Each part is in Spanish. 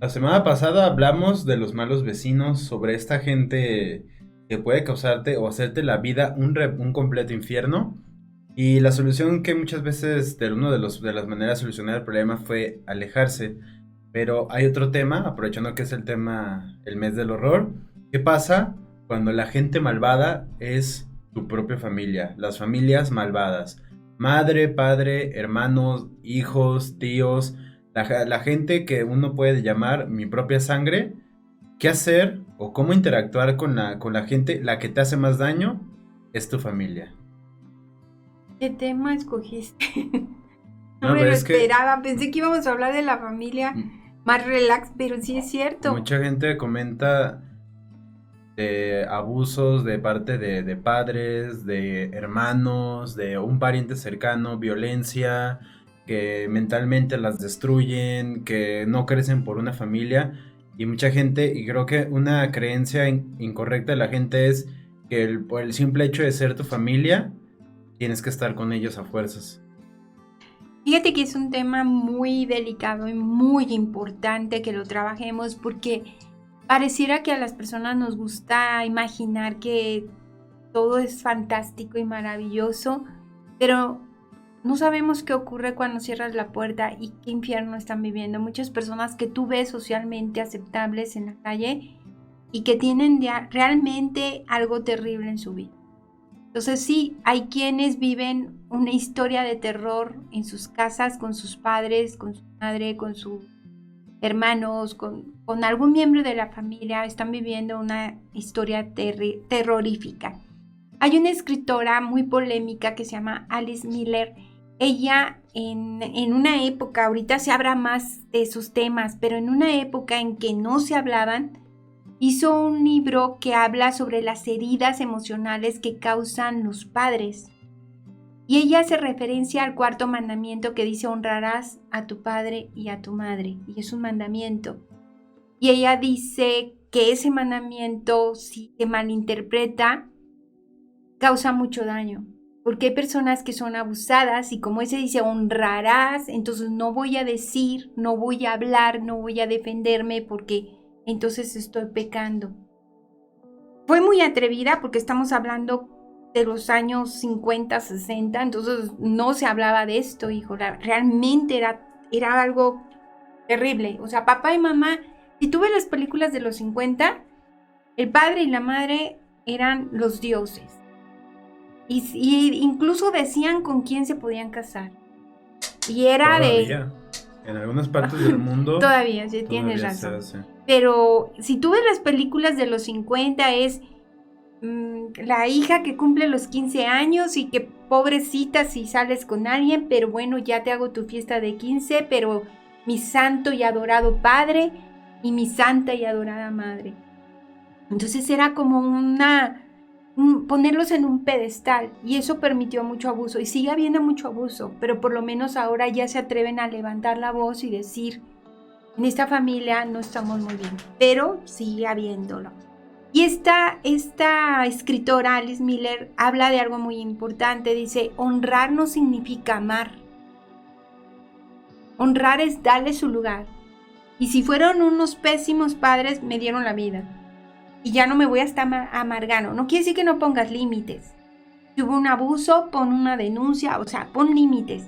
La semana pasada hablamos de los malos vecinos, sobre esta gente que puede causarte o hacerte la vida un completo infierno. Y la solución que muchas veces, de las maneras de solucionar el problema fue alejarse. Pero hay otro tema, aprovechando que es el tema, el mes del horror. ¿Qué pasa cuando la gente malvada es tu propia familia? Las familias malvadas. Madre, padre, hermanos, hijos, tíos, la gente que uno puede llamar mi propia sangre. ¿Qué hacer o cómo interactuar con la gente? La que te hace más daño es tu familia. ¿Qué tema escogiste? No No, me pero lo es que esperaba. Pensé que íbamos a hablar de la familia más relax, pero sí es cierto. mucha gente comenta de abusos de parte de padres, de hermanos, de un pariente cercano, violencia, que mentalmente las destruyen, que no crecen por una familia. Y mucha gente, y creo que una creencia incorrecta de la gente es que por el simple hecho de ser tu familia, tienes que estar con ellos a fuerzas. Fíjate que es un tema muy delicado y muy importante que lo trabajemos porque pareciera que a las personas nos gusta imaginar que todo es fantástico y maravilloso, pero no sabemos qué ocurre cuando cierras la puerta y qué infierno están viviendo. Muchas personas que tú ves socialmente aceptables en la calle y que tienen ya realmente algo terrible en su vida. Entonces sí, hay quienes viven una historia de terror en sus casas con sus padres, con su madre, con sus hermanos, con algún miembro de la familia, están viviendo una historia terrorífica. Hay una escritora muy polémica que se llama Alice Miller. Ella en una época, ahorita se habla más de esos temas, pero en una época en que no se hablaban, hizo un libro que habla sobre las heridas emocionales que causan los padres. Y ella hace referencia al cuarto mandamiento que dice honrarás a tu padre y a tu madre. Y es un mandamiento. Y ella dice que ese mandamiento, si se malinterpreta, causa mucho daño. Porque hay personas que son abusadas y como ese dice honrarás, entonces no voy a decir, no voy a hablar, no voy a defenderme porque entonces estoy pecando. Fue muy atrevida porque estamos hablando de los años 50, 60, entonces no se hablaba de esto, hijo. Realmente era algo terrible. O sea, papá y mamá, si tú ves las películas de los 50, el padre y la madre eran los dioses. Y incluso decían con quién se podían casar. Y era de... Todavía, en algunas partes del mundo, Todavía, sí, tienes todavía se razón. hace. Pero si tú ves las películas de los 50 es la hija que cumple los 15 años y que pobrecita si sales con alguien, pero bueno, ya te hago tu fiesta de 15, pero mi santo y adorado padre y mi santa y adorada madre. Entonces era como ponerlos en un pedestal y eso permitió mucho abuso y sigue habiendo mucho abuso, pero por lo menos ahora ya se atreven a levantar la voz y decir, en esta familia no estamos muy bien, pero sigue habiéndolo. Y esta escritora, Alice Miller, habla de algo muy importante. Dice, honrar no significa amar. Honrar es darle su lugar. Y si fueron unos pésimos padres, me dieron la vida. Y ya no me voy a estar amargando. No quiere decir que no pongas límites. Si hubo un abuso, pon una denuncia, o sea, pon límites.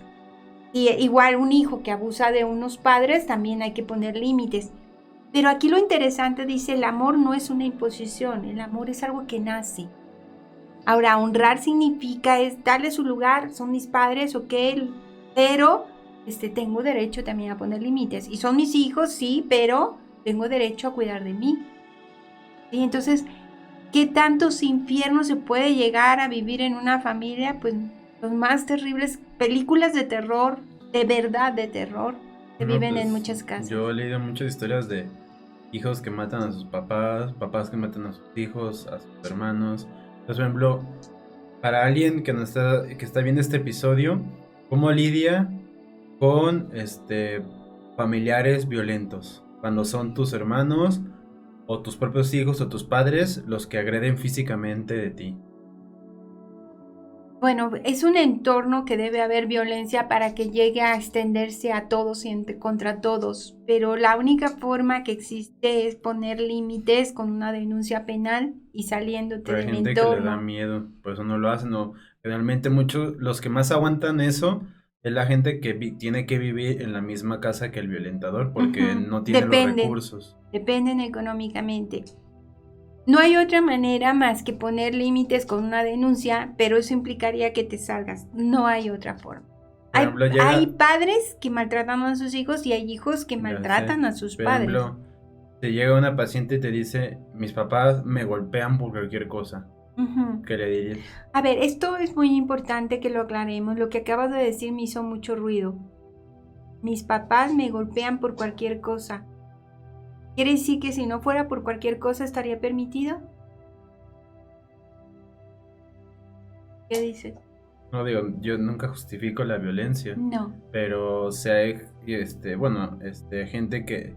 Y igual un hijo que abusa de unos padres, también hay que poner límites. Pero aquí lo interesante dice, el amor no es una imposición, el amor es algo que nace. Ahora, honrar significa es darle su lugar, son mis padres, ok, pero tengo derecho también a poner límites. Y son mis hijos, sí, pero tengo derecho a cuidar de mí. Y entonces, ¿qué tantos infiernos se puede llegar a vivir en una familia? Pues los más terribles películas de terror, de verdad de terror, se No, viven en pues muchas yo casas. he leído muchas historias de hijos que matan a sus papás, papás que matan a sus hijos, a sus hermanos. Entonces, por ejemplo, para alguien que está viendo este episodio, ¿cómo lidia con familiares violentos? Cuando son tus hermanos o tus propios hijos o tus padres los que agreden físicamente de ti. Bueno, es un entorno que debe haber violencia para que llegue a extenderse a todos y contra todos, pero la única forma que existe es poner límites con una denuncia penal y saliéndote Pero hay del gente que le da entorno. miedo, por eso no lo hacen. O realmente muchos, los que más aguantan eso es la gente que tiene que vivir en la misma casa que el violentador porque Ujú. no tiene los Dependen, recursos. dependen económicamente. No hay otra manera más que poner límites con una denuncia, pero eso implicaría que te salgas. No hay otra forma. Por Hay, ejemplo, hay llega, padres que maltratan a sus hijos y hay hijos que ya sé, maltratan a sus por padres. ejemplo, te llega una paciente y te dice, mis papás me golpean por cualquier cosa. Ujú. ¿Qué le dirías? A ver, esto es muy importante que lo aclaremos. Lo que acabas de decir me hizo mucho ruido. Mis papás me golpean por cualquier cosa. ¿Quiere decir que si no fuera por cualquier cosa estaría permitido? ¿Qué dices? No digo, yo nunca justifico la violencia, No. pero si hay, gente que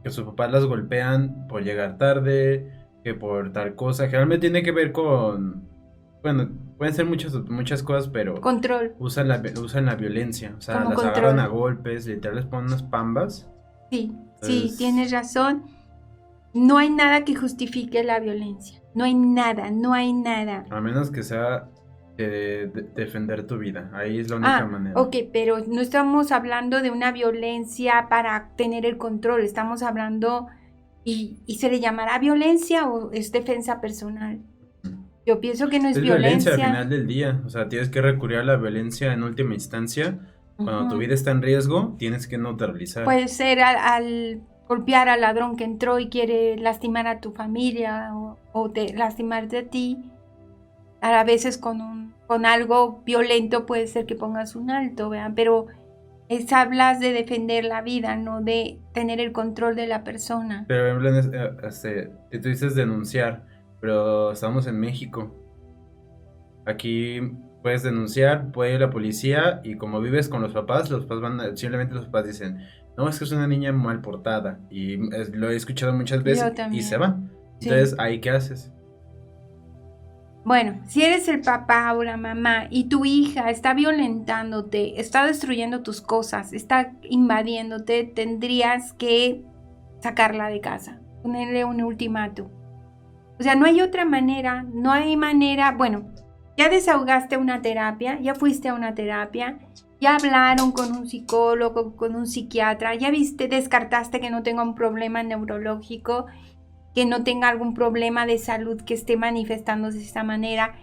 sus papás las golpean por llegar tarde, que por tal cosa, generalmente tiene que ver con, bueno, pueden ser muchas cosas, pero Control, usan la violencia, o sea, como las agarran a control. golpes, literal les ponen unas pambas, Sí, sí, tienes entonces, razón. No hay nada que justifique la violencia. No hay nada, no hay nada. a menos que sea defender tu vida, ahí es la única Ah, manera. ok, pero no estamos hablando de una violencia para tener el control. Estamos hablando, y se le llamará violencia o es defensa personal. Yo pienso que no es Es violencia al violencia. final del día, o sea, tienes que recurrir a la violencia en última instancia. Cuando tu Ujú. vida está en riesgo, tienes que neutralizar. Puede ser al golpear al ladrón que entró y quiere lastimar a tu familia o lastimarte a ti. A veces con algo violento puede ser que pongas un alto, ¿vean? Pero hablas de defender la vida, no de tener el control de la persona. Pero en plan, tú dices denunciar, pero estamos en México. Aquí puedes denunciar, puede ir la policía y como vives con los papás simplemente los papás dicen, no, es que es una niña mal portada. Y lo he escuchado muchas Yo veces y se también, van. sí. Entonces, ¿ahí qué haces? Bueno, si eres el papá o la mamá y tu hija está violentándote, está destruyendo tus cosas, está invadiéndote, tendrías que sacarla de casa, ponerle un ultimátum. O sea, no hay otra manera, no hay manera, bueno, ya desahogaste una terapia, ya fuiste a una terapia, ya hablaron con un psicólogo, con un psiquiatra, ya viste, descartaste que no tenga un problema neurológico, que no tenga algún problema de salud que esté manifestándose de esta manera.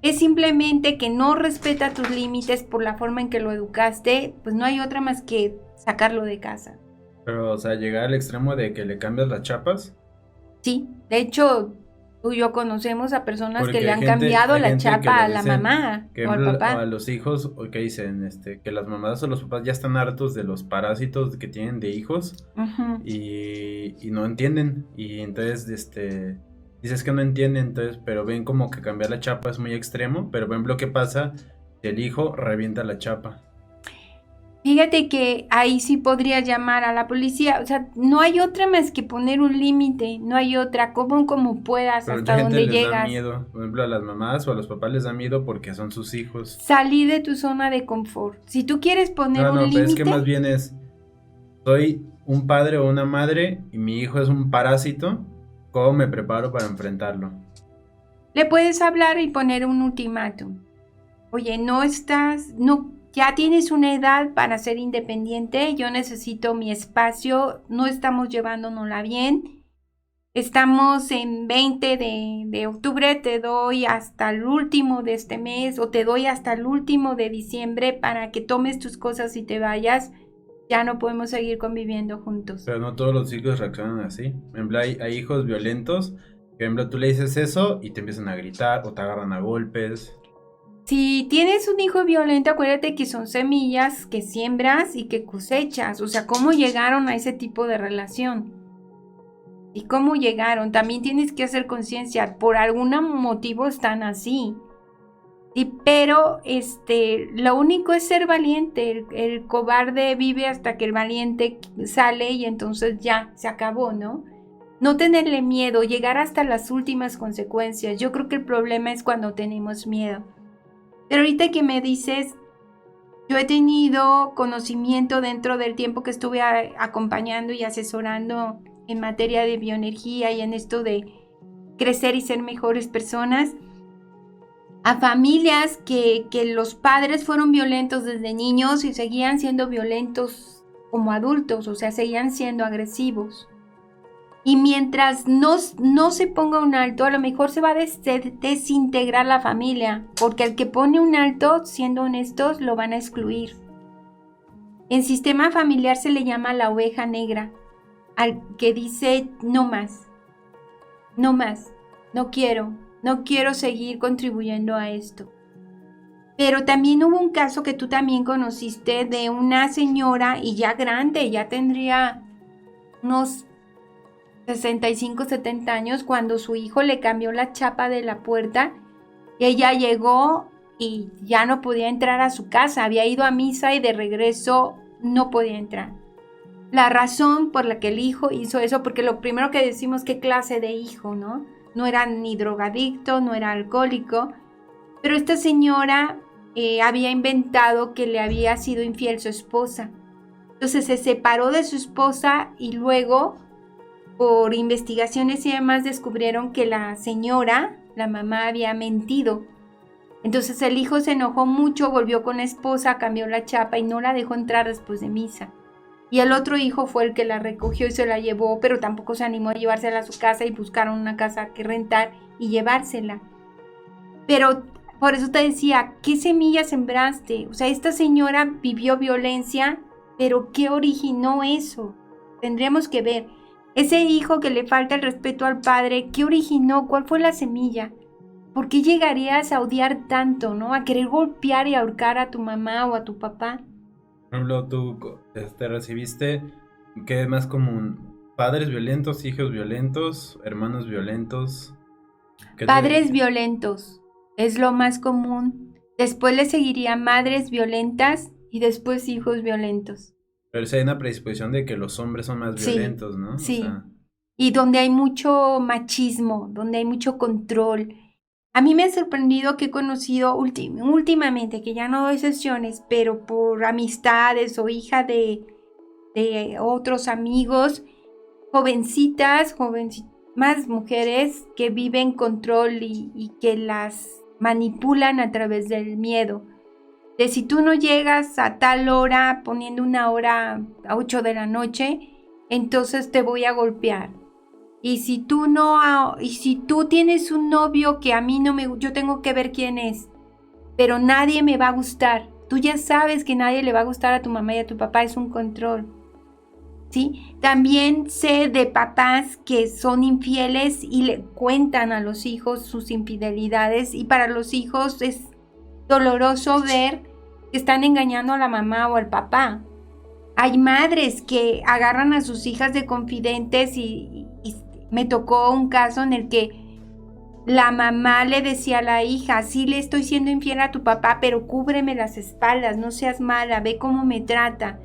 Es simplemente que no respeta tus límites por la forma en que lo educaste, pues no hay otra más que sacarlo de casa. Pero, o sea, llegar al extremo de que le cambias las chapas. Sí, de hecho, tú y yo conocemos a personas que Porque le han cambiado hay la gente que chapa le a la dicen mamá que o al a papá. los hijos, o que dicen, que las mamás o los papás ya están hartos de los parásitos que tienen de hijos Ujú. y no entienden. Y entonces, dices que no entienden, entonces, pero ven como que cambiar la chapa es muy extremo, pero ven lo que pasa si el hijo revienta la chapa. Fíjate que ahí sí podría llamar a la policía, o sea, no hay otra más que poner un límite, no hay otra, como puedas, Pero a mucha hasta gente donde les da llegas. miedo, por ejemplo, a las mamás o a los papás les da miedo porque son sus hijos. Salir de tu zona de confort. Si tú quieres poner No, un no, pero es que más límite, bien soy un padre o una madre y mi hijo es un parásito, ¿cómo me preparo para enfrentarlo? le puedes hablar y poner un ultimátum. Oye, ya tienes una edad para ser independiente, yo necesito mi espacio, no estamos llevándonosla bien. Estamos en 20 de octubre, te doy hasta el último de este mes o te doy hasta el último de diciembre para que tomes tus cosas y te vayas. Ya no podemos seguir conviviendo juntos. Pero no todos los hijos reaccionan así. Por ejemplo, hay hijos violentos, que, por ejemplo, tú le dices eso y te empiezan a gritar o te agarran a golpes. Si tienes un hijo violento, acuérdate que son semillas que siembras y que cosechas. O sea, ¿cómo llegaron a ese tipo de relación? ¿Y cómo llegaron? También tienes que hacer conciencia. Por algún motivo están así. Pero lo único es ser valiente. El cobarde vive hasta que el valiente sale y entonces ya, se acabó, ¿no? No tenerle miedo, llegar hasta las últimas consecuencias. Yo creo que el problema es cuando tenemos miedo. Pero ahorita que me dices, yo he tenido conocimiento dentro del tiempo que estuve acompañando y asesorando en materia de bioenergía y en esto de crecer y ser mejores personas, a familias que los padres fueron violentos desde niños y seguían siendo violentos como adultos, o sea, seguían siendo agresivos. Y mientras no se ponga un alto, a lo mejor se va a desintegrar la familia, porque al que pone un alto, siendo honestos, lo van a excluir. En sistema familiar se le llama la oveja negra, al que dice no más, no quiero seguir contribuyendo a esto. Pero también hubo un caso que tú también conociste de una señora y ya grande, ya tendría unos 65, 70 años, cuando su hijo le cambió la chapa de la puerta. Ella llegó y ya no podía entrar a su casa, había ido a misa y de regreso no podía entrar. La razón por la que el hijo hizo eso, porque lo primero que decimos, ¿qué clase de hijo, no? No era ni drogadicto, no era alcohólico, pero esta señora había inventado que le había sido infiel su esposa. Entonces se separó de su esposa y luego, por investigaciones y demás, descubrieron que la señora, la mamá, había mentido. Entonces el hijo se enojó mucho, volvió con la esposa, cambió la chapa y no la dejó entrar después de misa. Y el otro hijo fue el que la recogió y se la llevó, pero tampoco se animó a llevársela a su casa y buscaron una casa que rentar y llevársela. Pero por eso te decía, ¿qué semilla sembraste? O sea, esta señora vivió violencia, pero ¿qué originó eso? Tendríamos que ver. Ese hijo que le falta el respeto al padre, ¿qué originó? ¿Cuál fue la semilla? ¿Por qué llegarías a odiar tanto, no? A querer golpear y ahorcar a tu mamá o a tu papá. Por ejemplo, tú recibiste, ¿qué es más común? ¿Padres violentos, hijos violentos, hermanos violentos? Padres violentos es lo más común. Después le seguiría madres violentas y después hijos violentos. Pero si hay una predisposición de que los hombres son más violentos, ¿no? Sí. O sea, Y donde hay mucho machismo, donde hay mucho control. A mí me ha sorprendido que he conocido últimamente, que ya no doy sesiones, pero por amistades o hija de otros amigos, jovencitas, más mujeres que viven control y que las manipulan a través del miedo. De si tú no llegas a tal hora, poniendo una hora a 8 de la noche, entonces te voy a golpear. Y si tú tienes un novio que a mí no me, yo tengo que ver quién es, pero nadie me va a gustar. Tú ya sabes que nadie le va a gustar a tu mamá y a tu papá, es un control. ¿Sí? También sé de papás que son infieles y le cuentan a los hijos sus infidelidades, y para los hijos es doloroso ver que están engañando a la mamá o al papá. Hay madres que agarran a sus hijas de confidentes y me tocó un caso en el que la mamá le decía a la hija, sí le estoy siendo infiel a tu papá, pero cúbreme las espaldas, no seas mala, ve cómo me trata.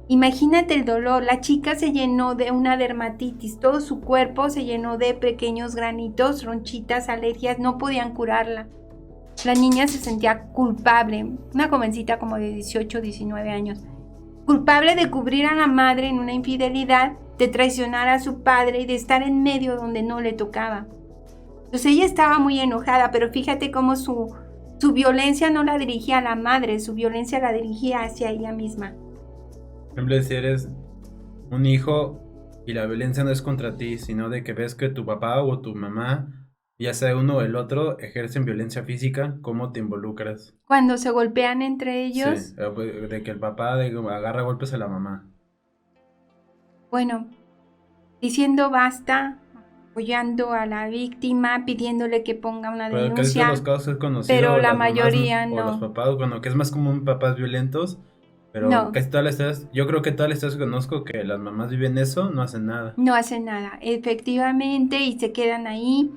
Imagínate el dolor, la chica se llenó de una dermatitis, todo su cuerpo se llenó de pequeños granitos, ronchitas, alergias, no podían curarla. La niña se sentía culpable, una jovencita como de 18, 19 años, culpable de cubrir a la madre en una infidelidad, de traicionar a su padre y de estar en medio donde no le tocaba. Entonces ella estaba muy enojada, pero fíjate cómo su violencia no la dirigía a la madre, su violencia la dirigía hacia ella misma. por ejemplo, si eres un hijo y la violencia no es contra ti, sino de que ves que tu papá o tu mamá, ya sea uno o el otro, ejercen violencia física, ¿cómo te involucras? Cuando se golpean entre ellos. Sí, de que el papá agarra golpes a la mamá. Bueno, diciendo basta, apoyando a la víctima, pidiéndole que ponga una Pero denuncia. casi todos los casos es conocido, pero la las mayoría mamás, no. o los papás, bueno, que es más común papás violentos, pero No. casi todas las historias, yo creo que todas las historias que conozco que las mamás viven eso, no hacen nada. No hacen nada, efectivamente, y se quedan ahí.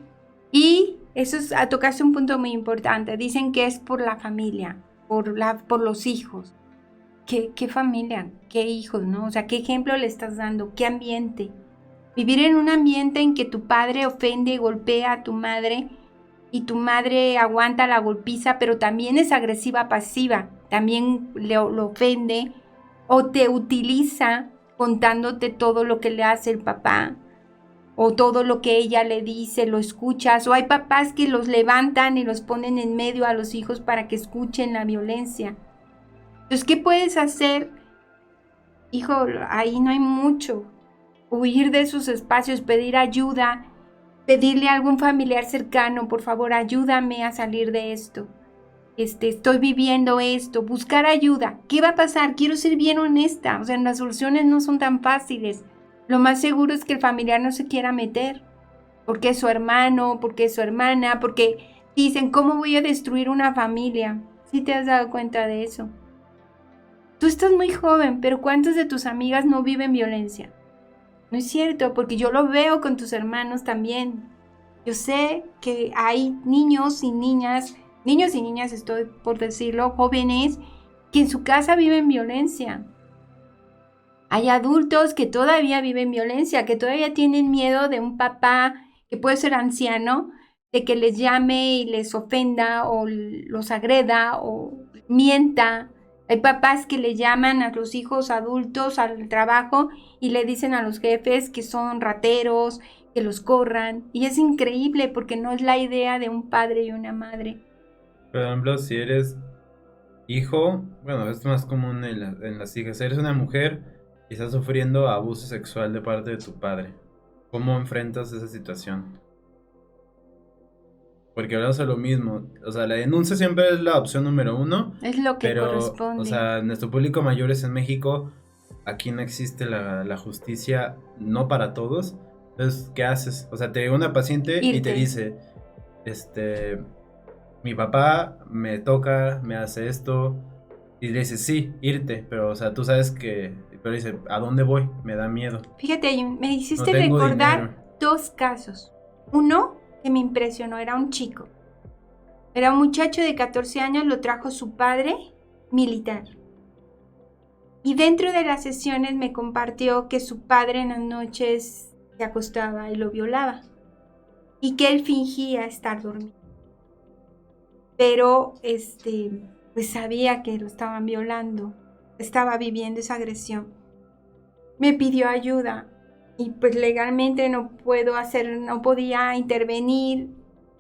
Y eso es, a tocarse un punto muy importante. Dicen que es por la familia, por los hijos. ¿Qué familia? ¿Qué hijos? ¿No? O sea, ¿qué ejemplo le estás dando? ¿Qué ambiente? Vivir en un ambiente en que tu padre ofende y golpea a tu madre y tu madre aguanta la golpiza, pero también es agresiva pasiva, también lo ofende o te utiliza contándote todo lo que le hace el papá o todo lo que ella le dice, lo escuchas, o hay papás que los levantan y los ponen en medio a los hijos para que escuchen la violencia. Entonces, ¿qué puedes hacer? Hijo, ahí no hay mucho. Huir de esos espacios, pedir ayuda, pedirle a algún familiar cercano, por favor, ayúdame a salir de esto. Estoy viviendo esto, buscar ayuda. ¿Qué va a pasar? Quiero ser bien honesta. O sea, las soluciones no son tan fáciles. Lo más seguro es que el familiar no se quiera meter, porque es su hermano, porque es su hermana, porque dicen, ¿cómo voy a destruir una familia? ¿Sí te has dado cuenta de eso? Tú estás muy joven, pero ¿cuántas de tus amigas no viven violencia? No es cierto, porque yo lo veo con tus hermanos también. Yo sé que hay niños y niñas estoy por decirlo, jóvenes, que en su casa viven violencia. Hay adultos que todavía viven violencia, que todavía tienen miedo de un papá que puede ser anciano, de que les llame y les ofenda o los agreda o mienta. Hay papás que le llaman a los hijos adultos al trabajo y le dicen a los jefes que son rateros, que los corran. Y es increíble porque no es la idea de un padre y una madre. Por ejemplo, si eres hijo, bueno, es más común en las hijas, eres una mujer y estás sufriendo abuso sexual de parte de tu padre. ¿Cómo enfrentas esa situación? Porque hablamos de lo mismo, o sea, la denuncia siempre es la opción número uno, Es lo que pero, corresponde. o sea, nuestro público mayor es en México, aquí no existe la justicia, no para todos. Entonces, ¿qué haces? O sea, te llega una paciente y te dice, mi papá me toca, me hace esto, y le dices, sí, irte, pero, o sea, tú sabes que, pero dice, ¿a dónde voy? Me da miedo. Fíjate, me hiciste No tengo recordar dinero. 2 casos. Uno que me impresionó, era un chico. Era un muchacho de 14 años, lo trajo su padre militar. Y dentro de las sesiones me compartió que su padre en las noches se acostaba y lo violaba. Y que él fingía estar dormido. Pero pues sabía que lo estaban violando. Estaba viviendo esa agresión. Me pidió ayuda. Y pues legalmente no podía intervenir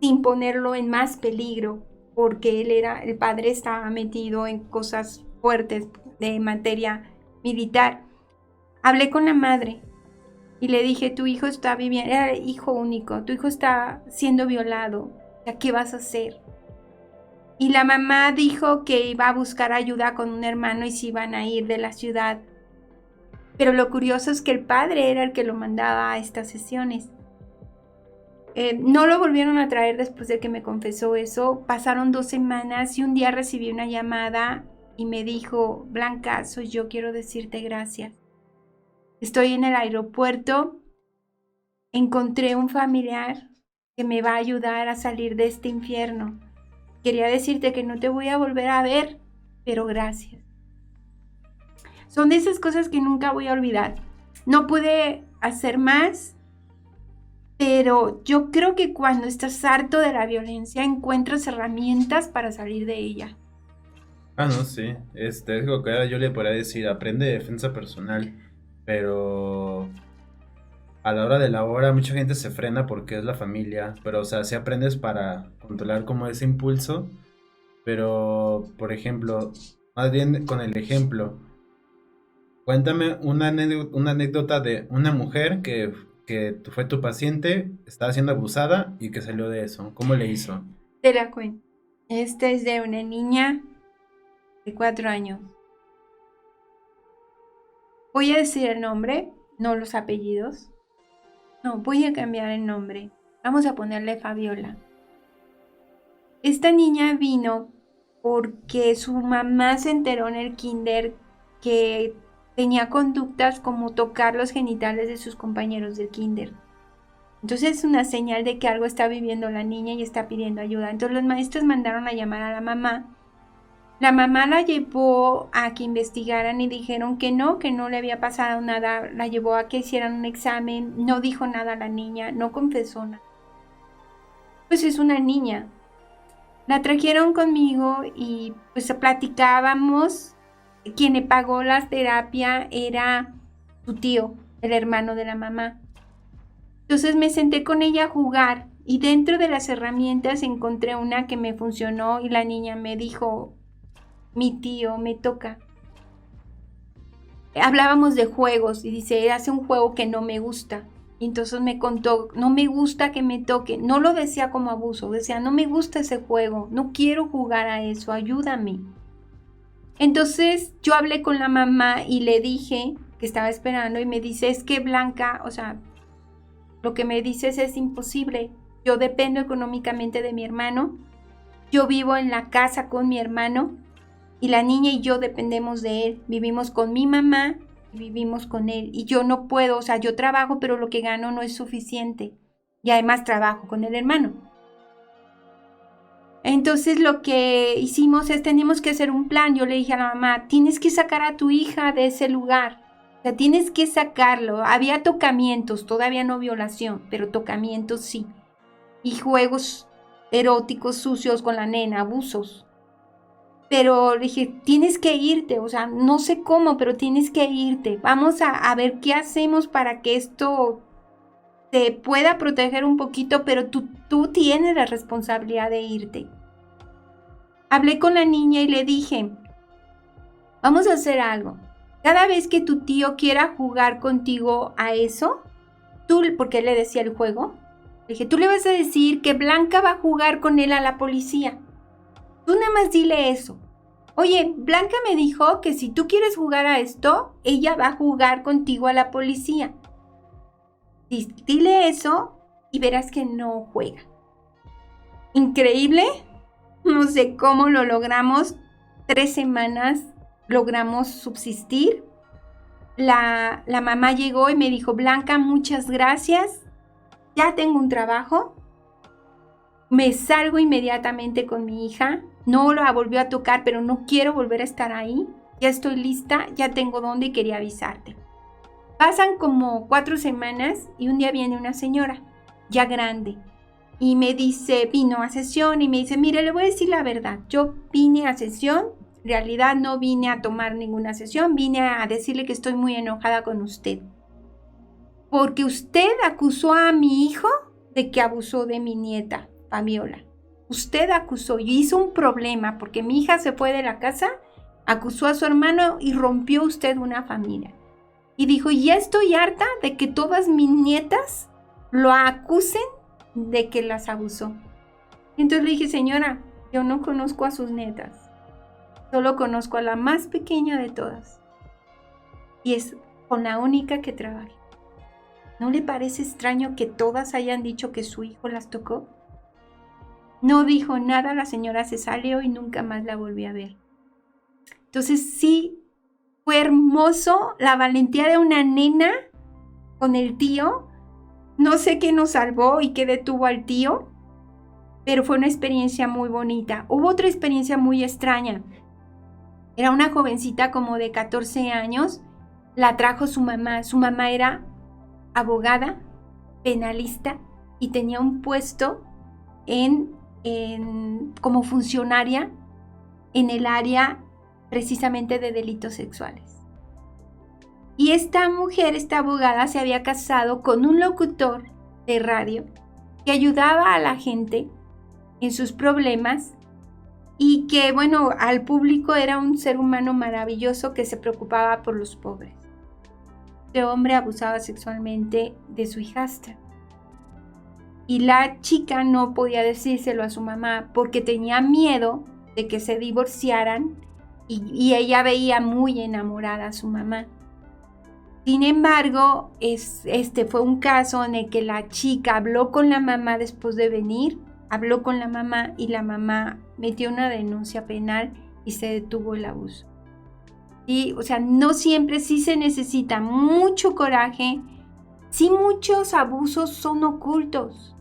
sin ponerlo en más peligro, porque el padre estaba metido en cosas fuertes de materia militar. Hablé con la madre y le dije, tu hijo está viviendo, era hijo único, tu hijo está siendo violado, ¿qué vas a hacer? Y la mamá dijo que iba a buscar ayuda con un hermano y se iban a ir de la ciudad. Pero lo curioso es que el padre era el que lo mandaba a estas sesiones. No lo volvieron a traer después de que me confesó eso. Pasaron 2 semanas y un día recibí una llamada y me dijo, Blanca, soy yo, quiero decirte gracias. Estoy en el aeropuerto, encontré un familiar que me va a ayudar a salir de este infierno. Quería decirte que no te voy a volver a ver, pero gracias. Son de esas cosas que nunca voy a olvidar. No pude hacer más, pero yo creo que cuando estás harto de la violencia encuentras herramientas para salir de ella. Ah, no, sí. Es lo que yo le podría decir, aprende defensa personal, pero a la hora de la hora mucha gente se frena porque es la familia, pero o sea, si aprendes para controlar como ese impulso, pero por ejemplo, más bien con el ejemplo, cuéntame una anécdota de una mujer que fue tu paciente, estaba siendo abusada y que salió de eso. ¿Cómo le hizo? Te la cuento. Esta es de una niña de 4 años. Voy a decir el nombre, no los apellidos. No, voy a cambiar el nombre. Vamos a ponerle Fabiola. Esta niña vino porque su mamá se enteró en el kinder que tenía conductas como tocar los genitales de sus compañeros del kinder. Entonces es una señal de que algo está viviendo la niña y está pidiendo ayuda. Entonces los maestros mandaron a llamar a la mamá. La mamá la llevó a que investigaran y dijeron que no le había pasado nada. La llevó a que hicieran un examen, no dijo nada a la niña, no confesó nada. pues es una niña. La trajeron conmigo y pues platicábamos. Quien le pagó la terapia era su tío, el hermano de la mamá. Entonces me senté con ella a jugar y dentro de las herramientas encontré una que me funcionó y la niña me dijo, mi tío me toca. Hablábamos de juegos y dice, hace un juego que no me gusta. Y entonces me contó, no me gusta que me toque. No lo decía como abuso, decía, no me gusta ese juego, no quiero jugar a eso, ayúdame. Entonces yo hablé con la mamá y le dije que estaba esperando y me dice, es que Blanca, o sea, lo que me dices es imposible. Yo dependo económicamente de mi hermano, yo vivo en la casa con mi hermano y la niña y yo dependemos de él. Vivimos con mi mamá y vivimos con él. Y yo no puedo, o sea, yo trabajo, pero lo que gano no es suficiente. Y además trabajo con el hermano. Entonces lo que hicimos es, tenemos que hacer un plan. Yo le dije a la mamá, tienes que sacar a tu hija de ese lugar. O sea, tienes que sacarlo. Había tocamientos, todavía no violación, pero tocamientos sí. Y juegos eróticos sucios con la nena, abusos. Pero le dije, tienes que irte, o sea, no sé cómo, pero tienes que irte. Vamos a ver qué hacemos para que esto te pueda proteger un poquito, pero tú tienes la responsabilidad de irte. Hablé con la niña y le dije, vamos a hacer algo. Cada vez que tu tío quiera jugar contigo a eso, tú, porque él le decía el juego, le dije, tú le vas a decir que Blanca va a jugar con él a la policía. Tú nada más dile eso. Oye, Blanca me dijo que si tú quieres jugar a esto, ella va a jugar contigo a la policía. Dile eso y verás que no juega. Increíble. No sé cómo lo logramos. 3 semanas logramos subsistir. La mamá llegó y me dijo, Blanca, muchas gracias. Ya tengo un trabajo. Me salgo inmediatamente con mi hija. No la volvió a tocar, pero no quiero volver a estar ahí. Ya estoy lista, ya tengo dónde y quería avisarte. Pasan como 4 semanas y un día viene una señora, ya grande, y me dice, vino a sesión y me dice, mire, le voy a decir la verdad. Yo vine a sesión, en realidad no vine a tomar ninguna sesión, vine a decirle que estoy muy enojada con usted. Porque usted acusó a mi hijo de que abusó de mi nieta, Fabiola. Usted acusó y hizo un problema porque mi hija se fue de la casa, acusó a su hermano y rompió usted una familia. Y dijo, ya estoy harta de que todas mis nietas lo acusen de que las abusó. Entonces le dije, señora, yo no conozco a sus nietas, solo conozco a la más pequeña de todas. Y es con la única que trabaja. ¿No le parece extraño que todas hayan dicho que su hijo las tocó? No dijo nada, la señora se salió y nunca más la volví a ver. Entonces sí, fue hermoso la valentía de una nena con el tío. No sé qué nos salvó y qué detuvo al tío, pero fue una experiencia muy bonita. Hubo otra experiencia muy extraña. Era una jovencita como de 14 años, la trajo su mamá. Su mamá era abogada, penalista y tenía un puesto como funcionaria en el área precisamente de delitos sexuales. Y esta mujer, esta abogada, se había casado con un locutor de radio que ayudaba a la gente en sus problemas y que, bueno, al público era un ser humano maravilloso que se preocupaba por los pobres. Este hombre abusaba sexualmente de su hijastra. Y la chica no podía decírselo a su mamá porque tenía miedo de que se divorciaran y ella veía muy enamorada a su mamá. Sin embargo, este fue un caso en el que la chica habló con la mamá después de venir, habló con la mamá y la mamá metió una denuncia penal y se detuvo el abuso. ¿Sí? O sea, no siempre, sí se necesita mucho coraje. Sí, muchos abusos son ocultos,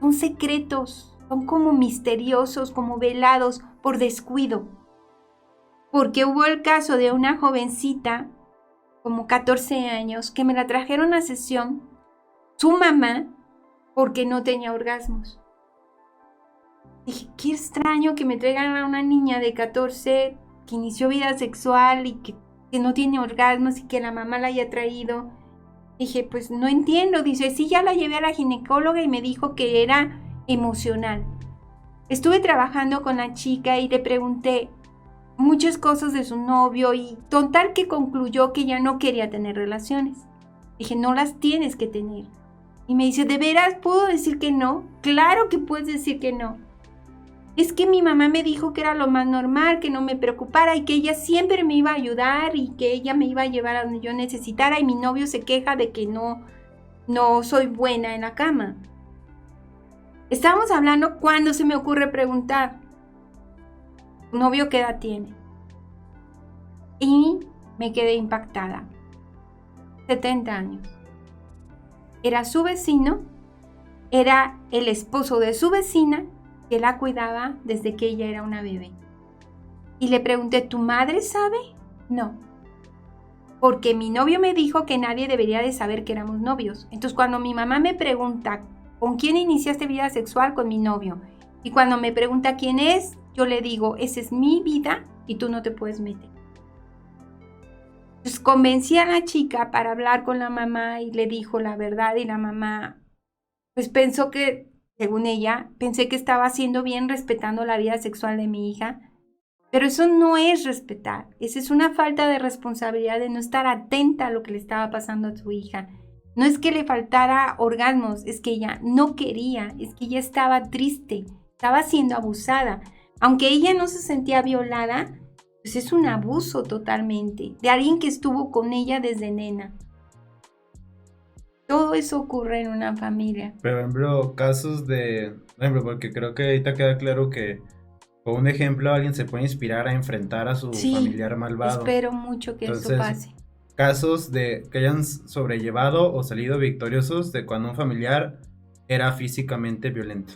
son secretos, son como misteriosos, como velados por descuido. Porque hubo el caso de una jovencita, como 14 años, que me la trajeron a sesión, su mamá, porque no tenía orgasmos. Dije, qué extraño que me traigan a una niña de 14 que inició vida sexual y que no tiene orgasmos y que la mamá la haya traído. Dije, pues no entiendo. Dice, sí, ya la llevé a la ginecóloga y me dijo que era emocional. Estuve trabajando con la chica y le pregunté muchas cosas de su novio y total que concluyó que ya no quería tener relaciones. Dije, no las tienes que tener. Y me dice, ¿de veras puedo decir que no? Claro que puedes decir que no. Es que mi mamá me dijo que era lo más normal, que no me preocupara y que ella siempre me iba a ayudar y que ella me iba a llevar a donde yo necesitara, y mi novio se queja de que no soy buena en la cama. Estábamos hablando cuando se me ocurre preguntar, ¿tu novio qué edad tiene? Y me quedé impactada. 70 años. Era su vecino, era el esposo de su vecina, que la cuidaba desde que ella era una bebé. Y le pregunté, ¿tu madre sabe? No. Porque mi novio me dijo que nadie debería de saber que éramos novios. Entonces cuando mi mamá me pregunta, ¿con quién iniciaste vida sexual? Con mi novio. Y cuando me pregunta quién es, yo le digo, esa es mi vida y tú no te puedes meter. Entonces convencí a la chica para hablar con la mamá y le dijo la verdad, y la mamá pues pensó que, según ella, pensé que estaba haciendo bien respetando la vida sexual de mi hija, pero eso no es respetar, esa es una falta de responsabilidad de no estar atenta a lo que le estaba pasando a su hija. No es que le faltara orgasmos, es que ella no quería, es que ella estaba triste, estaba siendo abusada. Aunque ella no se sentía violada, pues es un abuso totalmente, de alguien que estuvo con ella desde nena. Todo eso ocurre en una familia. Pero, por ejemplo, casos de... Por ejemplo, porque creo que ahorita queda claro que, con un ejemplo, alguien se puede inspirar a enfrentar a su Sí, familiar malvado. espero mucho que eso Entonces, pase. casos de que hayan sobrellevado o salido victoriosos de cuando un familiar era físicamente violento.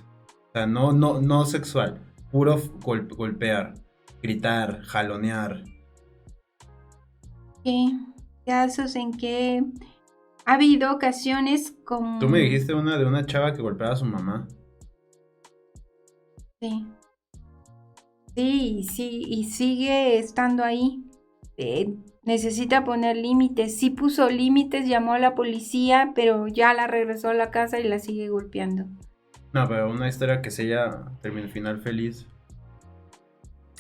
O sea, no sexual, puro golpear, gritar, jalonear. ¿Qué casos en que ha habido ocasiones como... Tú me dijiste una de una chava que golpeaba a su mamá. Sí. Sí, y sigue estando ahí. Necesita poner límites. Sí puso límites, llamó a la policía, pero ya la regresó a la casa y la sigue golpeando. No, pero una historia que se haya terminado final feliz.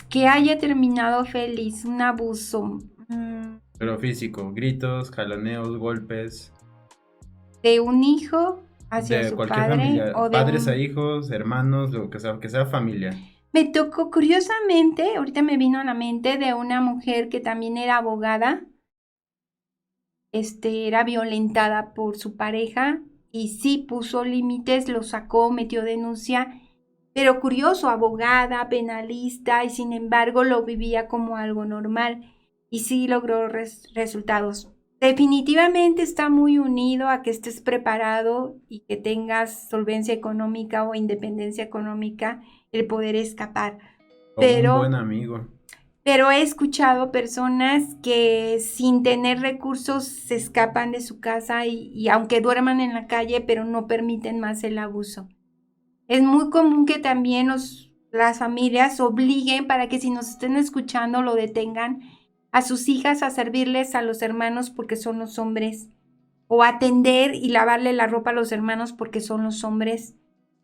Que haya terminado feliz, un abuso. Pero físico, gritos, jaloneos, golpes. De un hijo hacia De su cualquier padre familia. o de Padres a hijos, hermanos, lo que sea familia. Me tocó, curiosamente, ahorita me vino a la mente de una mujer que también era abogada. Era violentada por su pareja y sí puso límites, lo sacó, metió denuncia, pero curioso, abogada, penalista, y sin embargo lo vivía como algo normal y sí logró resultados. Definitivamente está muy unido a que estés preparado y que tengas solvencia económica o independencia económica, el poder escapar. Como un buen amigo. Pero he escuchado personas que sin tener recursos se escapan de su casa y aunque duerman en la calle, pero no permiten más el abuso. Es muy común que también las familias obliguen, para que si nos estén escuchando lo detengan, a sus hijas a servirles a los hermanos porque son los hombres, o atender y lavarle la ropa a los hermanos porque son los hombres.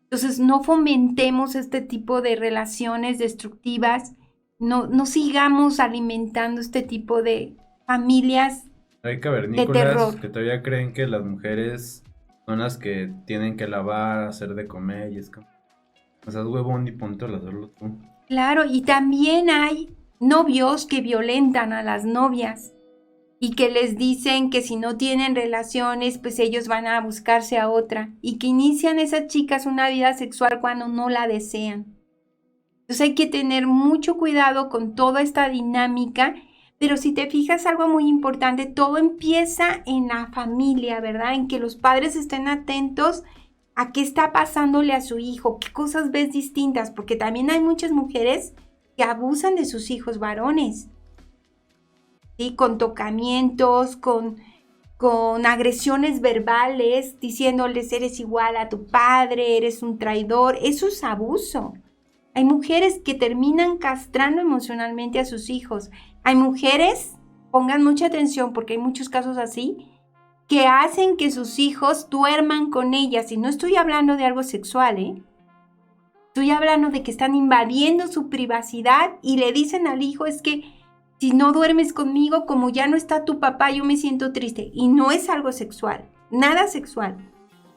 Entonces no fomentemos este tipo de relaciones destructivas. No sigamos alimentando este tipo de familias Hay de cavernícolas terror. que todavía creen que las mujeres son las que tienen que lavar, hacer de comer, y es como, o sea, es huevón y ponte a hacerlo tú. Claro, y también hay novios que violentan a las novias y que les dicen que si no tienen relaciones, pues ellos van a buscarse a otra, y que inician esas chicas una vida sexual cuando no la desean. Entonces hay que tener mucho cuidado con toda esta dinámica, pero si te fijas, algo muy importante, todo empieza en la familia, ¿verdad? En que los padres estén atentos a qué está pasándole a su hijo, qué cosas ves distintas, porque también hay muchas mujeres que abusan de sus hijos varones, ¿sí? Con tocamientos, con agresiones verbales, diciéndoles eres igual a tu padre, eres un traidor. Eso es abuso. Hay mujeres que terminan castrando emocionalmente a sus hijos. Hay mujeres, pongan mucha atención porque hay muchos casos así, que hacen que sus hijos duerman con ellas. Y no estoy hablando de algo sexual, ¿eh? Estoy hablando de que están invadiendo su privacidad y le dicen al hijo, es que si no duermes conmigo, como ya no está tu papá, yo me siento triste. Y no es algo sexual, nada sexual,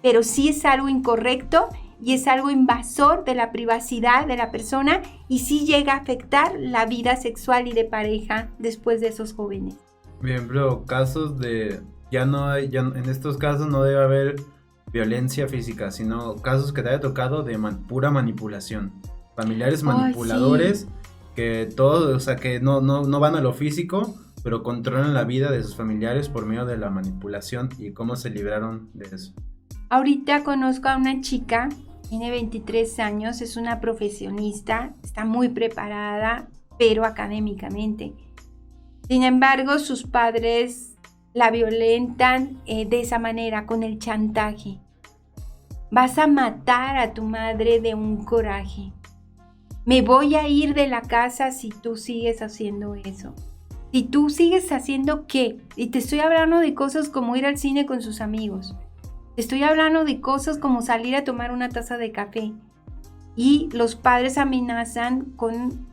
pero sí es algo incorrecto y es algo invasor de la privacidad de la persona y sí llega a afectar la vida sexual y de pareja después de esos jóvenes. Por ejemplo, casos de, en estos casos no debe haber violencia física, sino casos que te haya tocado de pura manipulación. Familiares manipuladores, sí, que todos, o sea, que no van a lo físico, pero controlan la vida de sus familiares por medio de la manipulación y cómo se libraron de eso. Ahorita conozco a una chica, tiene 23 años, es una profesionista, está muy preparada, pero académicamente. Sin embargo, sus padres la violentan de esa manera, con el chantaje. Vas a matar a tu madre de un coraje. Me voy a ir de la casa si tú sigues haciendo eso. Si tú sigues haciendo ¿qué? Y te estoy hablando de cosas como ir al cine con sus amigos. Te estoy hablando de cosas como salir a tomar una taza de café. Y los padres amenazan con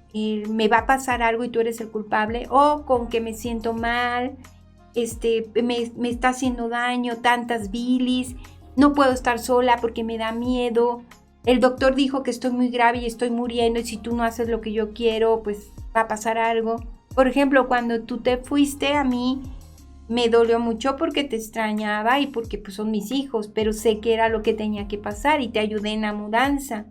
me va a pasar algo y tú eres el culpable, o con que me siento mal, me está haciendo daño, tantas bilis, no puedo estar sola porque me da miedo, el doctor dijo que estoy muy grave y estoy muriendo y si tú no haces lo que yo quiero, pues va a pasar algo. Por ejemplo, cuando tú te fuiste, a mí me dolió mucho porque te extrañaba y porque pues son mis hijos, pero sé que era lo que tenía que pasar y te ayudé en la mudanza.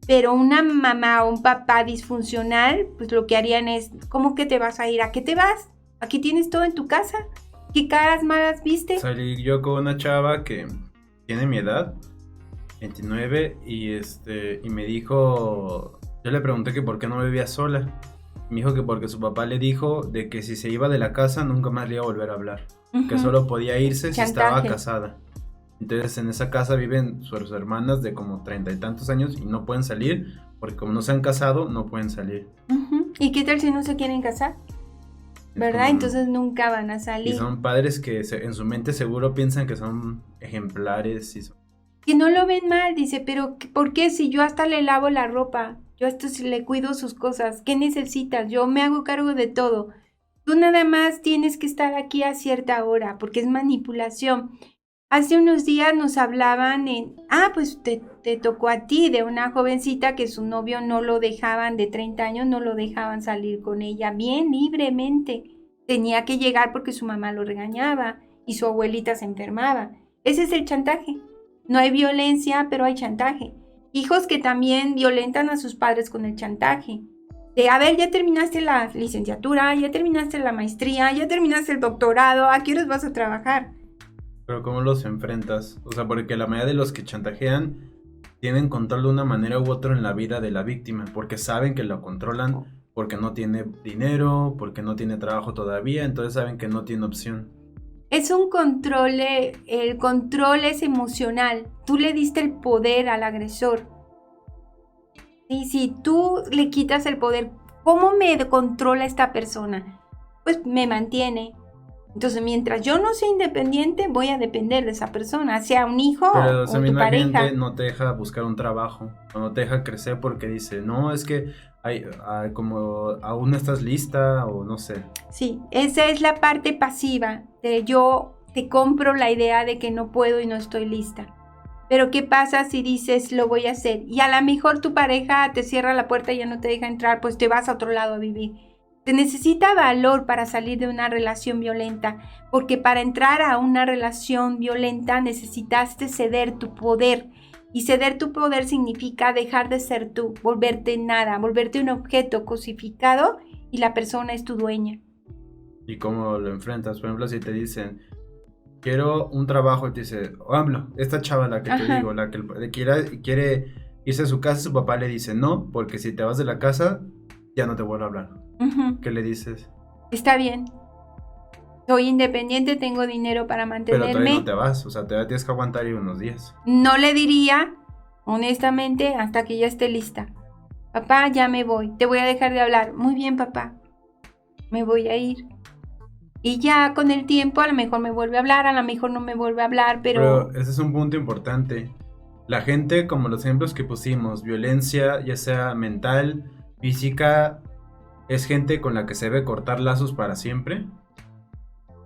Pero una mamá o un papá disfuncional, pues lo que harían es, ¿cómo que te vas a ir? ¿A qué te vas? ¿Aquí tienes todo en tu casa? ¿Qué caras malas viste? Salí yo con una chava que tiene mi edad, 29, y me dijo, yo le pregunté que por qué no vivía sola. Me dijo que porque su papá le dijo de que si se iba de la casa nunca más le iba a volver a hablar. Que solo podía irse si estaba casada. Entonces en esa casa viven sus hermanas de como 30 y tantos años y no pueden salir porque como no se han casado no pueden salir. ¿Y qué tal si no se quieren casar? ¿Verdad? Entonces nunca van a salir. Y son padres que en su mente seguro piensan que son ejemplares. Que no lo ven mal, dice, pero ¿por qué si yo hasta le lavo la ropa? Yo hasta le cuido sus cosas. ¿Qué necesitas? Yo me hago cargo de todo. Tú nada más tienes que estar aquí a cierta hora porque es manipulación. Hace unos días nos hablaban pues te tocó a ti, de una jovencita que su novio no lo dejaban, de 30 años, no lo dejaban salir con ella bien libremente. Tenía que llegar porque su mamá lo regañaba y su abuelita se enfermaba. Ese es el chantaje. No hay violencia, pero hay chantaje. Hijos que también violentan a sus padres con el chantaje. A ver, ya terminaste la licenciatura, ya terminaste la maestría, ya terminaste el doctorado, ¿a qué horas vas a trabajar? Pero ¿cómo los enfrentas? O sea, porque la mayoría de los que chantajean tienen control de una manera u otra en la vida de la víctima, porque saben que lo controlan, porque no tiene dinero, porque no tiene trabajo todavía, entonces saben que no tiene opción. Es un control, el control es emocional. Tú le diste el poder al agresor. Y si tú le quitas el poder, ¿cómo me controla esta persona? Pues me mantiene. Entonces, mientras yo no sea independiente, voy a depender de esa persona, sea un hijo o tu pareja. Gente no te deja buscar un trabajo, no te deja crecer porque dice, no, es que hay como aún no estás lista o no sé. Sí, esa es la parte pasiva de yo te compro la idea de que no puedo y no estoy lista. Pero ¿qué pasa si dices lo voy a hacer? Y a lo mejor tu pareja te cierra la puerta y ya no te deja entrar, pues te vas a otro lado a vivir. Se necesita valor para salir de una relación violenta, porque para entrar a una relación violenta necesitaste ceder tu poder. Y ceder tu poder significa dejar de ser tú, volverte nada, volverte un objeto cosificado y la persona es tu dueña. ¿Y cómo lo enfrentas? Por ejemplo, si te dicen, quiero un trabajo, y te dice, esta chava, la que te digo, la que quiere irse a su casa, su papá le dice, no, porque si te vas de la casa, ya no te vuelvo a hablar. ¿Qué le dices? Está bien. Soy independiente, tengo dinero para mantenerme. Pero todavía no te vas, o sea, te tienes que aguantar unos días. No le diría, honestamente, hasta que ya esté lista. papá, ya me voy, te voy a dejar de hablar. Muy bien, papá, me voy a ir. Y ya con el tiempo a lo mejor me vuelve a hablar, a lo mejor no me vuelve a hablar, Pero pero ese es un punto importante. La gente, como los ejemplos que pusimos, violencia, ya sea mental, física, es gente con la que se debe cortar lazos para siempre.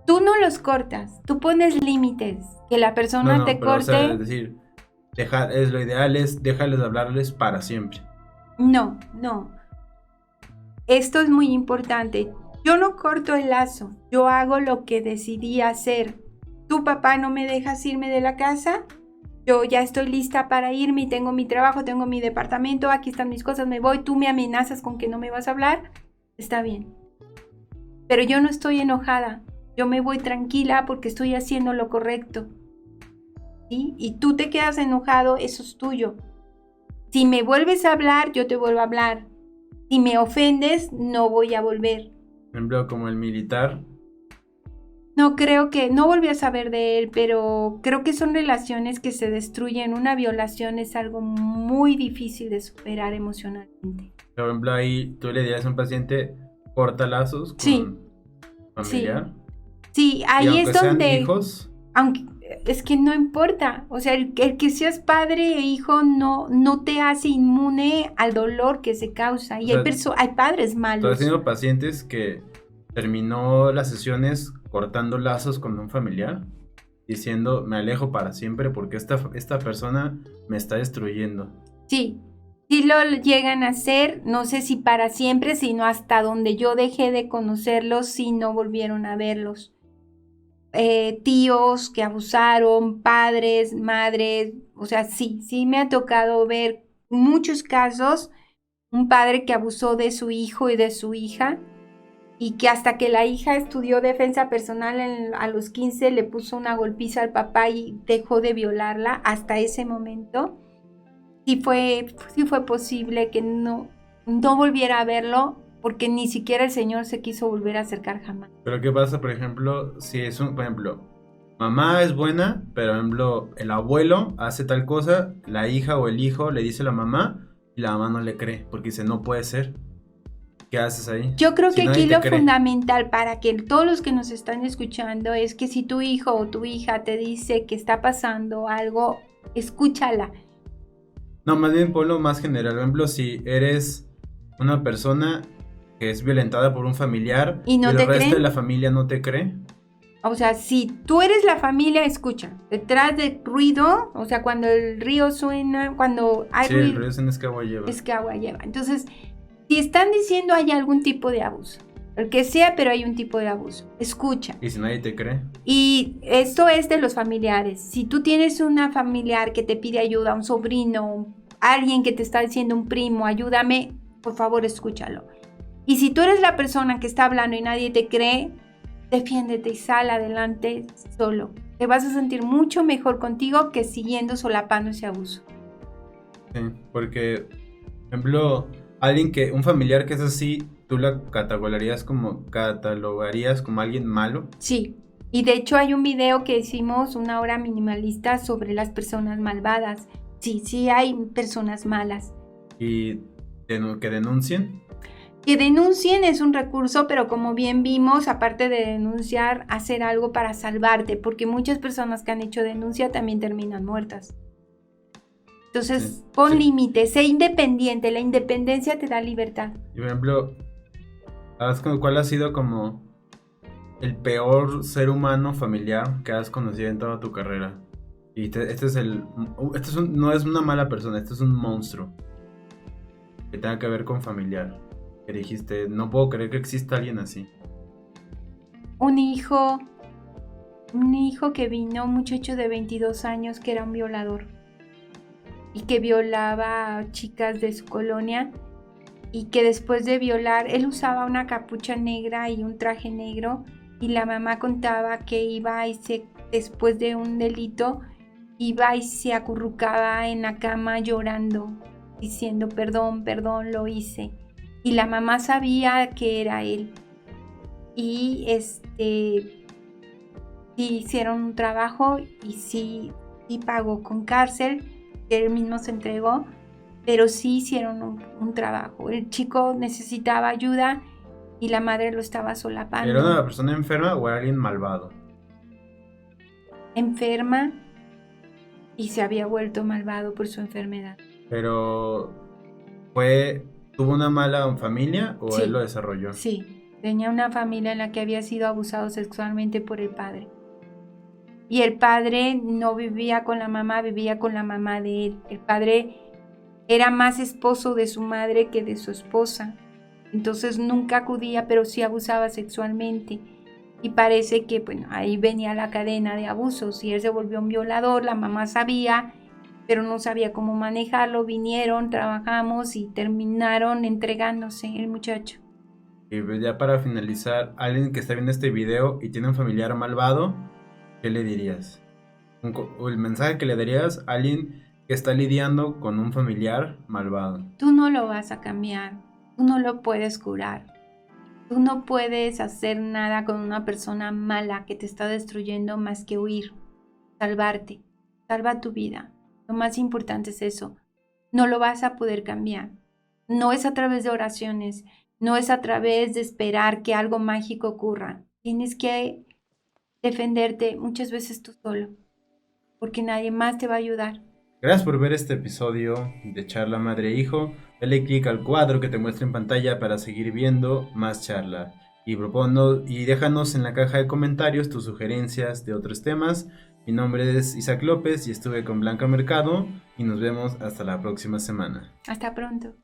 tú no los cortas, tú pones límites, que la No, persona no, te pero o sea, es corte. decir, lo ideal es déjales de hablarles para siempre. No, no. Esto es muy importante. Yo no corto el lazo, yo hago lo que decidí hacer. Tu papá no me dejas irme de la casa, yo ya estoy lista para irme y tengo mi trabajo, tengo mi departamento, aquí están mis cosas, me voy, tú me amenazas con que no me vas a hablar, está bien. Pero yo no estoy enojada, yo me voy tranquila porque estoy haciendo lo correcto. ¿Sí? Y tú te quedas enojado, eso es tuyo. Si me vuelves a hablar, yo te vuelvo a hablar. Si me ofendes, no voy a volver. Por ejemplo, como el militar. No creo que, no volví a saber de él, pero creo que son relaciones que se destruyen. Una violación es algo muy difícil de superar emocionalmente. Por ejemplo, ahí tú le dirías a un paciente, corta lazos Sí, con sí, familiar. sí, Y ahí es aunque sean donde, hijos, aunque es que no importa, o sea, el que seas padre e hijo no te hace inmune al dolor que se causa. o Y sea, hay padres tú has malos. tenido pacientes que terminó las sesiones cortando lazos con un familiar, diciendo, me alejo para siempre porque esta persona me está destruyendo. Sí, sí lo llegan a hacer, no sé si para siempre, sino hasta donde yo dejé de conocerlos, si no volvieron a verlos. Tíos que abusaron, padres, madres, o sea, sí me ha tocado ver muchos casos, un padre que abusó de su hijo y de su hija, y que hasta que la hija estudió defensa personal a los 15 le puso una golpiza al papá y dejó de violarla hasta ese momento. Sí fue posible que no volviera a verlo porque ni siquiera el señor se quiso volver a acercar jamás. Pero ¿qué pasa, por ejemplo, si es por ejemplo, mamá es buena, pero por ejemplo, el abuelo hace tal cosa, la hija o el hijo le dice a la mamá y la mamá no le cree porque dice, no puede ser. ¿Qué haces ahí? Yo creo Si que nadie aquí te lo cree. fundamental para que todos los que nos están escuchando es que si tu hijo o tu hija te dice que está pasando algo, escúchala. No, más bien ponlo más general. Por ejemplo, si eres una persona que es violentada por un familiar ¿Y y no el te resto de la creen? familia no te cree. O sea, si tú eres la familia, escucha. Detrás del ruido, o sea, cuando el río suena, cuando hay Sí, el ruido, ruido es que agua lleva. es que agua lleva. Entonces, si están diciendo hay algún tipo de abuso, el que sea, pero hay un tipo de abuso, escucha. Y si nadie te cree. Y esto es de los familiares. Si tú tienes una familiar que te pide ayuda, un sobrino, alguien que te está diciendo un primo, ayúdame, por favor escúchalo. Y si tú eres la persona que está hablando y nadie te cree, defiéndete y sal adelante solo. Te vas a sentir mucho mejor contigo que siguiendo solapando ese abuso. Sí, porque, por ejemplo, un familiar que es así, tú la catalogarías como alguien malo. Sí. Y de hecho hay un video que hicimos, una hora minimalista, sobre las personas malvadas. Sí hay personas malas. Y que denuncien. Que denuncien es un recurso, pero como bien vimos, aparte de denunciar, hacer algo para salvarte, porque muchas personas que han hecho denuncia también terminan muertas. Entonces, Sí, pon sí. límites, sé independiente, la independencia te da libertad. Y por ejemplo, ¿sabes cuál ha sido como el peor ser humano familiar que has conocido en toda tu carrera? Y no es una mala persona, este es un monstruo que tenga que ver con familiar. Que dijiste, no puedo creer que exista alguien así. Un hijo que vino, un muchacho de 22 años que era un violador y que violaba a chicas de su colonia, y que después de violar, él usaba una capucha negra y un traje negro, y la mamá contaba que iba y después de un delito, iba y se acurrucaba en la cama llorando, diciendo perdón, lo hice. Y la mamá sabía que era él. Y sí hicieron un trabajo y sí pagó con cárcel, que él mismo se entregó. pero sí hicieron un trabajo. El chico necesitaba ayuda y la madre lo estaba solapando. ¿Era una persona enferma o era alguien malvado? Enferma y se había vuelto malvado por su enfermedad. Pero ¿tuvo una mala familia o Sí, él lo desarrolló? Sí, tenía una familia en la que había sido abusado sexualmente por el padre. Y el padre no vivía con la mamá, vivía con la mamá de él. El padre era más esposo de su madre que de su esposa. Entonces nunca acudía, pero sí abusaba sexualmente. Y parece que, bueno, ahí venía la cadena de abusos. Y él se volvió un violador, la mamá sabía, pero no sabía cómo manejarlo. Vinieron, trabajamos y terminaron entregándose el muchacho. Y pues ya para finalizar, alguien que está viendo este video y tiene un familiar malvado, ¿qué le dirías? O el mensaje que le darías a alguien que está lidiando con un familiar malvado. Tú no lo vas a cambiar, tú no lo puedes curar. Tú no puedes hacer nada con una persona mala que te está destruyendo más que huir, salvarte, salva tu vida. Lo más importante es eso. No lo vas a poder cambiar. No es a través de oraciones, no es a través de esperar que algo mágico ocurra. Tienes que defenderte muchas veces tú solo, porque nadie más te va a ayudar. Gracias por ver este episodio de Charla Madre e Hijo. Dale clic al cuadro que te muestra en pantalla para seguir viendo más charla. Y déjanos en la caja de comentarios tus sugerencias de otros temas. Mi nombre es Isaac López y estuve con Blanca Mercado y nos vemos hasta la próxima semana. Hasta pronto.